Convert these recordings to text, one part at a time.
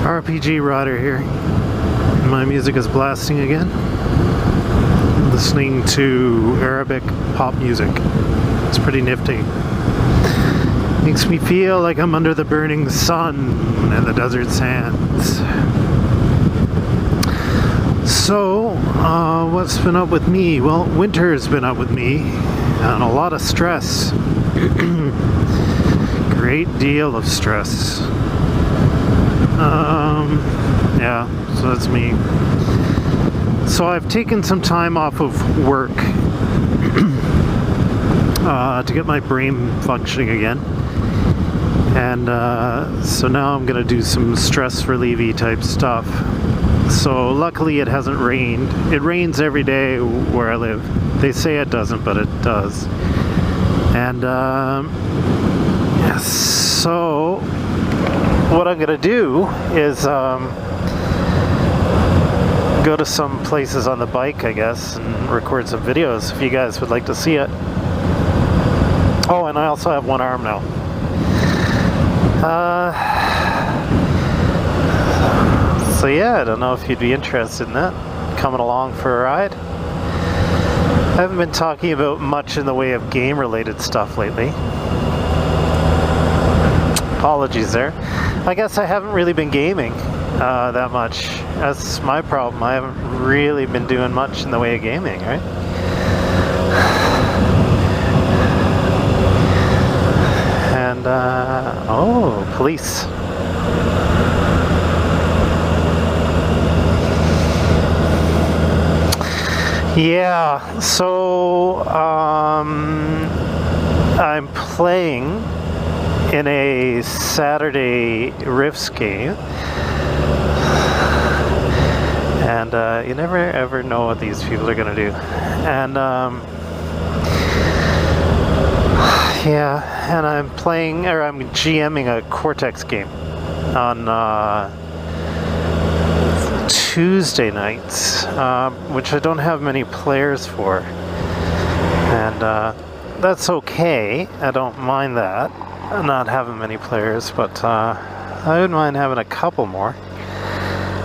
RPG Rodder here. My music is blasting again. Listening to Arabic pop music. It's pretty nifty. Makes me feel like I'm under the burning sun and the desert sands. So, what's been up with me? Well, winter's been up with me, and a lot of stress. Great deal of stress. Yeah, so that's me. So I've taken some time off of work to get my brain functioning again. And so now I'm going to do some stress relievy type stuff. So luckily it hasn't rained. It rains every day where I live. They say it doesn't, but it does. And so what I'm gonna do is go to some places on the bike, I guess, and record some videos if you guys would like to see it. Oh, and I also have one arm now. So yeah, I don't know if you'd be interested in that, coming along for a ride. I haven't been talking about much in the way of game-related stuff lately. Apologies there. I guess I haven't really been gaming that much. That's my problem. I haven't really been doing much in the way of gaming, right? And, oh, police. Yeah, so I'm playing in a Saturday Rifts game, and you never ever know what these people are gonna do. And yeah, and I'm GMing a Cortex game on Tuesday nights, which I don't have many players for, and that's okay. I don't mind that, not having many players, but I wouldn't mind having a couple more.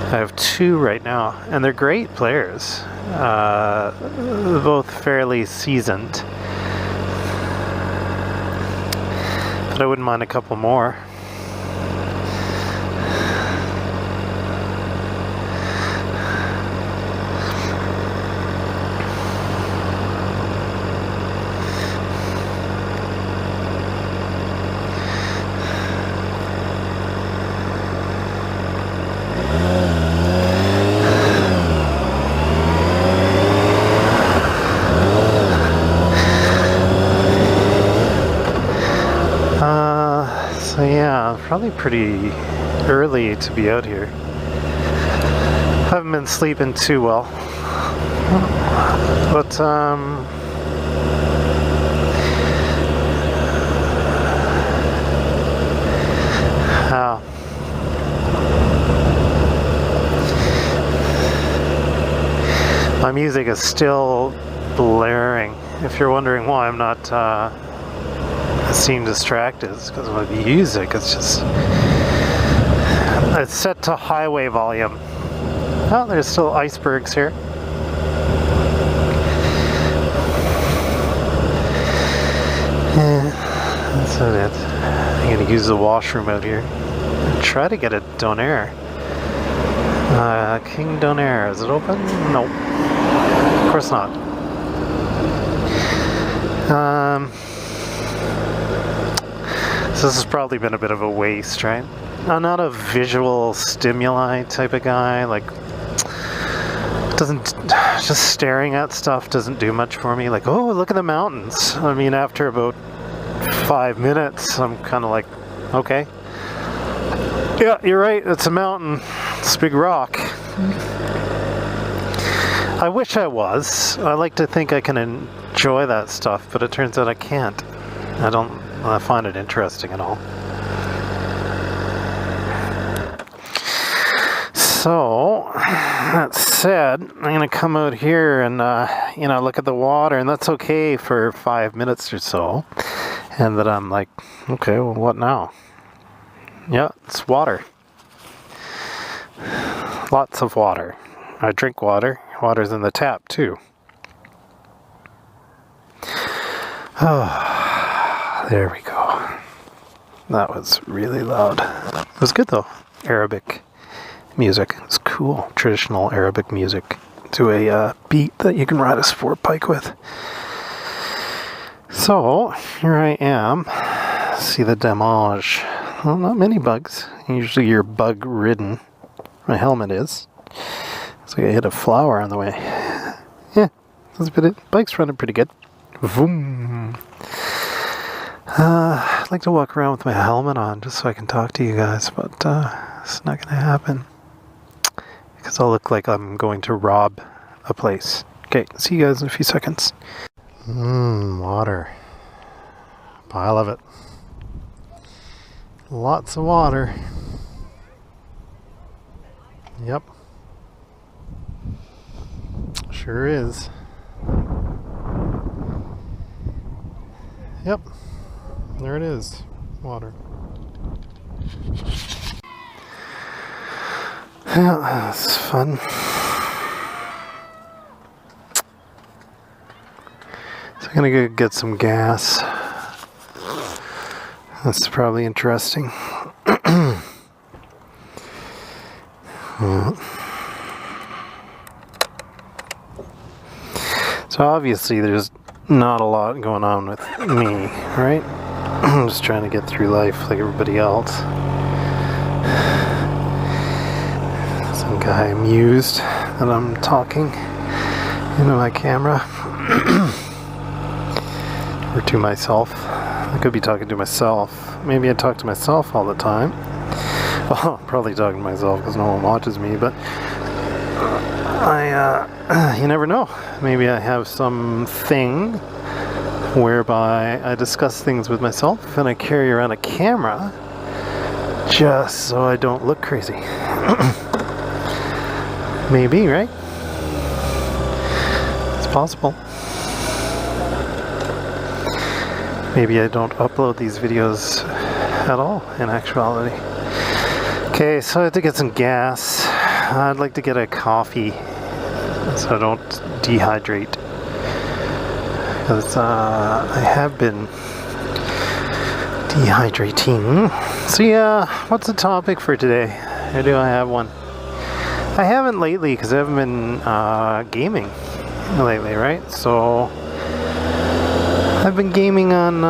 I have 2 right now, and they're great players, both fairly seasoned, but I wouldn't mind a couple more. So yeah, probably pretty early to be out here. Haven't been sleeping too well, but my music is still blaring. If you're wondering why I'm not seem distracted, it's because of my music. It's set to highway volume. Oh, there's still icebergs here. Yeah, that's about it. I'm gonna use the washroom out here and try to get a Donair. King Donair, is it open? Nope. Of course not. So this has probably been a bit of a waste, right? I'm not a visual stimuli type of guy. Like, just staring at stuff doesn't do much for me. Like, oh, look at the mountains. I mean, after about 5 minutes, I'm kind of like, okay. Yeah, you're right, it's a mountain. It's a big rock. I wish I was. I like to think I can enjoy that stuff, but it turns out I can't. I find it interesting at all. So, that said, I'm going to come out here and, look at the water, and that's okay for 5 minutes or so. And then I'm like, okay, well, what now? Yeah, it's water. Lots of water. I drink water. Water's in the tap too. Oh, there we go. That was really loud. It was good though. Arabic music. It's cool. Traditional Arabic music to a beat that you can ride a sport bike with. So, here I am. See the damage. Well, not many bugs. Usually you're bug ridden. My helmet is. It's like I hit a flower on the way. Yeah, that's about it. Bike's running pretty good. Vroom. I'd like to walk around with my helmet on just so I can talk to you guys, but it's not going to happen. Because I'll look like I'm going to rob a place. Okay, see you guys in a few seconds. Water. Pile of it. Lots of water. Yep. Sure is. Yep. There it is. Water. Yeah, that's fun. So I'm gonna go get some gas. That's probably interesting. So obviously there's not a lot going on with me, right? I'm just trying to get through life like everybody else. Some guy amused that I'm talking into my camera. Or to myself. I could be talking to myself. Maybe I talk to myself all the time. Well, I'm probably talking to myself because no one watches me, but you never know. Maybe I have something whereby I discuss things with myself and I carry around a camera just so I don't look crazy. Maybe, right? It's possible. Maybe I don't upload these videos at all in actuality. Okay, so I have to get some gas. I'd like to get a coffee so I don't dehydrate. Because I have been dehydrating. So yeah, what's the topic for today? Or do I have one? I haven't lately because I haven't been gaming lately, right? So I've been gaming on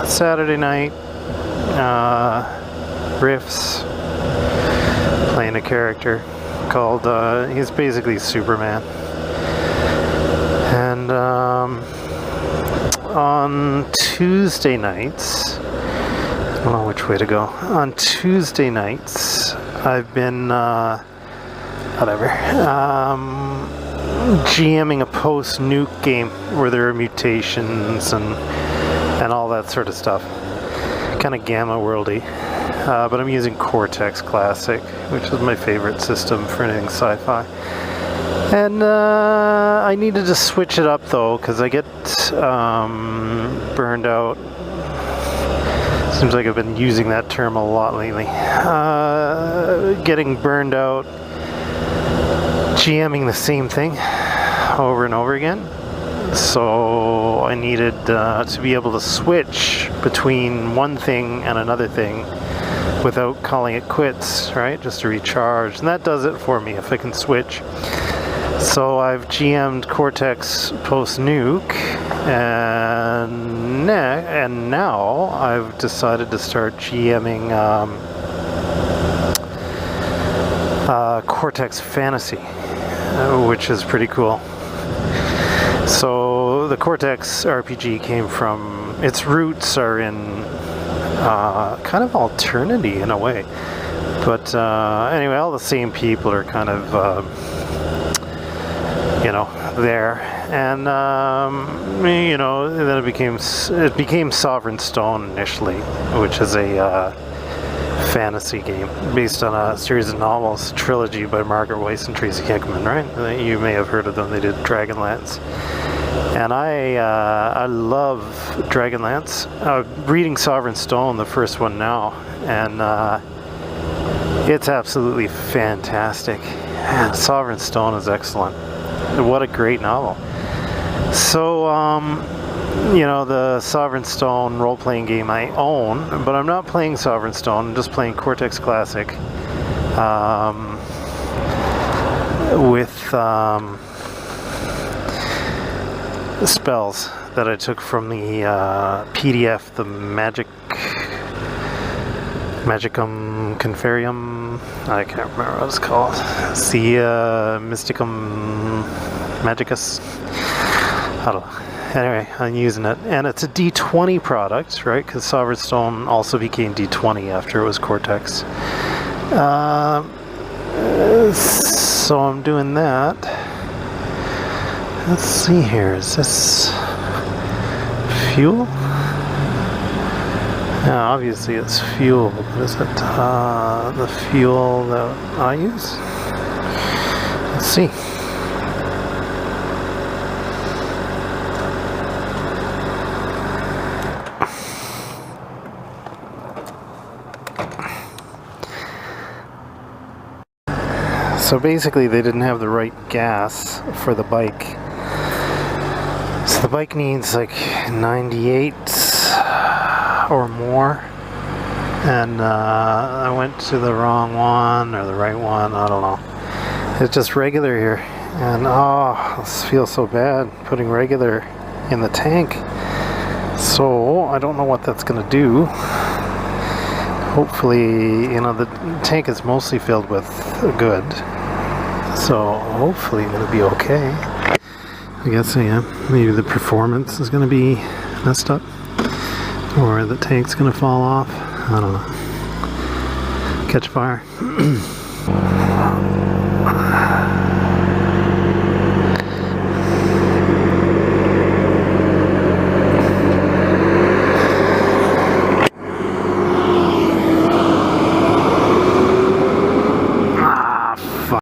Saturday night, Rifts, playing a character called, he's basically Superman. And on Tuesday nights, I don't know which way to go. On Tuesday nights, I've been, GMing a post-nuke game where there are mutations and all that sort of stuff. Kind of Gamma worldy. But I'm using Cortex Classic, which is my favorite system for anything sci-fi. And I needed to switch it up though, because I get burned out. Seems like I've been using that term a lot lately. Getting burned out, GMing the same thing over and over again. So I needed to be able to switch between one thing and another thing without calling it quits, right? Just to recharge. And that does it for me if I can switch. So I've GM'd Cortex post-nuke, and now I've decided to start GMing Cortex Fantasy, which is pretty cool. So the Cortex RPG came from, its roots are in kind of alternity in a way. But anyway, all the same people are kind of, there. And, then it became Sovereign Stone initially, which is a fantasy game based on a series of novels, trilogy by Margaret Weis and Tracy Hickman, right? You may have heard of them. They did Dragonlance. And I love Dragonlance. Reading Sovereign Stone, the first one now, and It's absolutely fantastic. And Sovereign Stone is excellent. What a great novel. So, you know, the Sovereign Stone role-playing game I own, but I'm not playing Sovereign Stone, I'm just playing Cortex Classic with spells that I took from the PDF, the Magicum Conferium, I can't remember what it's called, the Mysticum Magicus, I don't know. Anyway, I'm using it, and it's a D20 product, right? Because Sovereign Stone also became D20 after it was Cortex. So I'm doing that. Let's see here. Is this fuel? Yeah, obviously it's fuel. But is it the fuel that I use? Let's see. So basically they didn't have the right gas for the bike. So the bike needs like 98 or more. And I went to the wrong one or the right one, I don't know. It's just regular here. And oh, this feels so bad putting regular in the tank. So I don't know what that's gonna do. Hopefully, you know, the tank is mostly filled with good. So hopefully I'm gonna be okay. I guess, yeah, maybe the performance is gonna be messed up, or the tank's gonna fall off. I don't know. Catch fire.